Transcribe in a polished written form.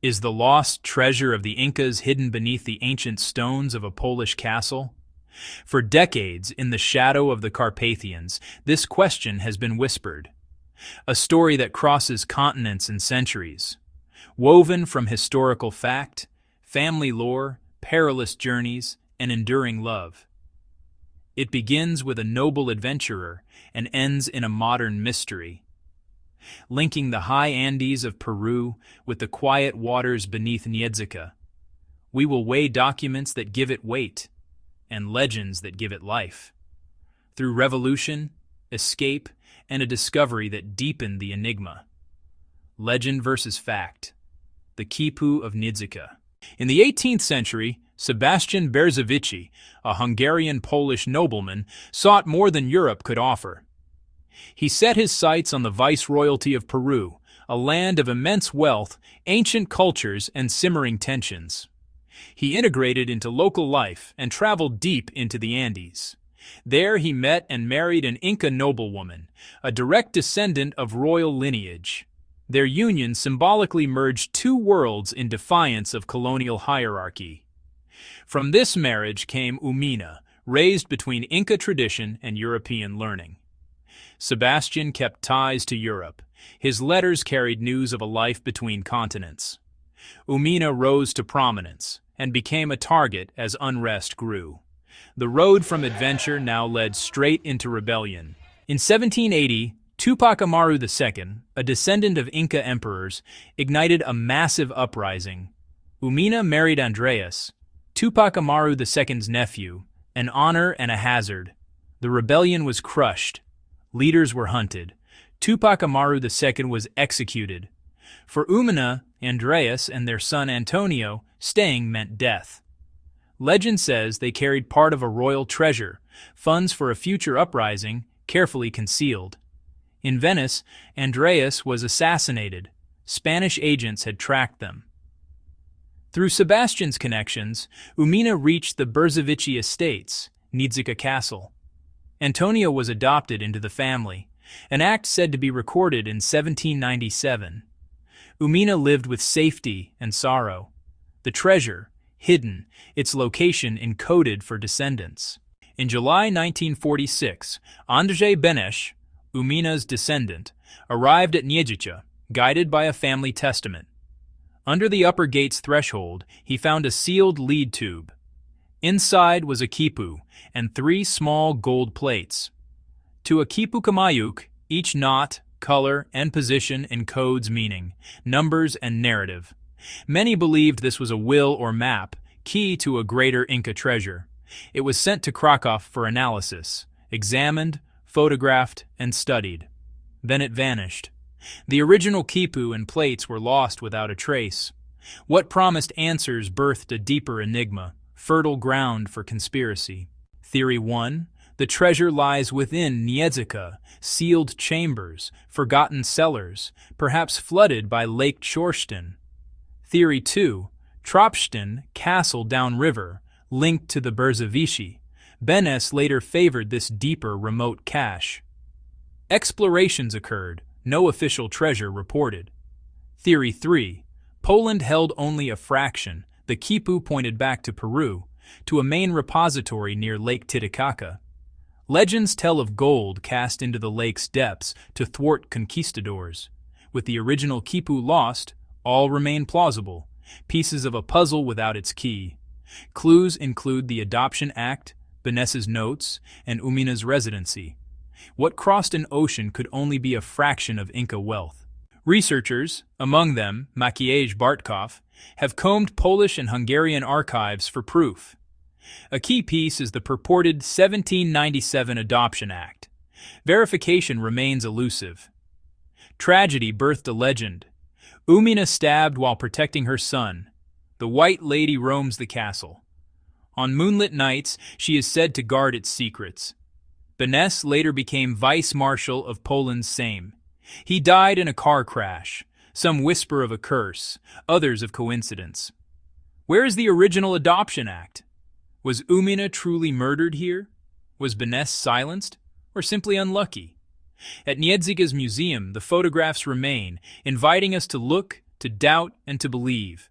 Is the lost treasure of the Incas hidden beneath the ancient stones of a Polish castle? For decades, in the shadow of the Carpathians, this question has been whispered. A story that crosses continents and centuries. Woven from historical fact, family lore, perilous journeys, and enduring love. It begins with a noble adventurer and ends in a modern mystery, linking the high Andes of Peru with the quiet waters beneath Niedzica. We will weigh documents that give it weight and legends that give it life. Through revolution, escape, and a discovery that deepened the enigma. Legend versus fact. The Quipu of Niedzica. In the 18th century, Sebastian Berzevici, a Hungarian-Polish nobleman, sought more than Europe could offer. He set his sights on the viceroyalty of Peru, a land of immense wealth, ancient cultures, and simmering tensions. He integrated into local life and traveled deep into the Andes. There he met and married an Inca noblewoman, a direct descendant of royal lineage. Their union symbolically merged two worlds in defiance of colonial hierarchy. From this marriage came Umina, raised between Inca tradition and European learning. Sebastian kept ties to Europe. His letters carried news of a life between continents. Umina rose to prominence and became a target as unrest grew. The road from adventure now led straight into rebellion. In 1780, Tupac Amaru II, a descendant of Inca emperors, ignited a massive uprising. Umina married Andreas, Tupac Amaru II's nephew, an honor and a hazard. The rebellion was crushed. Leaders were hunted. Tupac Amaru II was executed. For Umina, Andreas, and their son Antonio, staying meant death. Legend says they carried part of a royal treasure, funds for a future uprising, carefully concealed. In Venice, Andreas was assassinated. Spanish agents had tracked them. Through Sebastian's connections, Umina reached the Berzevici estates, Niedzica Castle. Antonio was adopted into the family, an act said to be recorded in 1797. Umina lived with safety and sorrow. The treasure, hidden, its location encoded for descendants. In July 1946, Andrzej Benesch, Umina's descendant, arrived at Niedzica, guided by a family testament. Under the upper gate's threshold, he found a sealed lead tube. Inside was a quipu and 3 small gold plates. To a quipu kamayuk, each knot, color, and position encodes meaning, numbers, and narrative. Many believed this was a will or map, key to a greater Inca treasure. It was sent to Krakow for analysis, examined, photographed, and studied. Then it vanished. The original quipu and plates were lost without a trace. What promised answers birthed a deeper enigma, fertile ground for conspiracy. Theory 1. The treasure lies within Niedzica, sealed chambers, forgotten cellars, perhaps flooded by Lake Chorsten. Theory 2. Tropsten, castle downriver, linked to the Berzevici. Benes later favored this deeper, remote cache. Explorations occurred, no official treasure reported. Theory 3. Poland held only a fraction. The quipu pointed back to Peru, to a main repository near Lake Titicaca. Legends tell of gold cast into the lake's depths to thwart conquistadors. With the original quipu lost, all remain plausible, pieces of a puzzle without its key. Clues include the Adoption Act, Benes's notes, and Umina's residency. What crossed an ocean could only be a fraction of Inca wealth. Researchers, among them Maciej Bartkow, have combed Polish and Hungarian archives for proof. A key piece is the purported 1797 Adoption Act. Verification remains elusive. Tragedy birthed a legend. Umina stabbed while protecting her son. The White Lady roams the castle. On moonlit nights, she is said to guard its secrets. Benes later became Vice Marshal of Poland's Sejm. He died in a car crash. Some whisper of a curse, others of coincidence. Where is the original Adoption Act? Was Umina truly murdered here? Was Benes silenced, or simply unlucky? At Niedzica's museum, the photographs remain, inviting us to look, to doubt and to believe.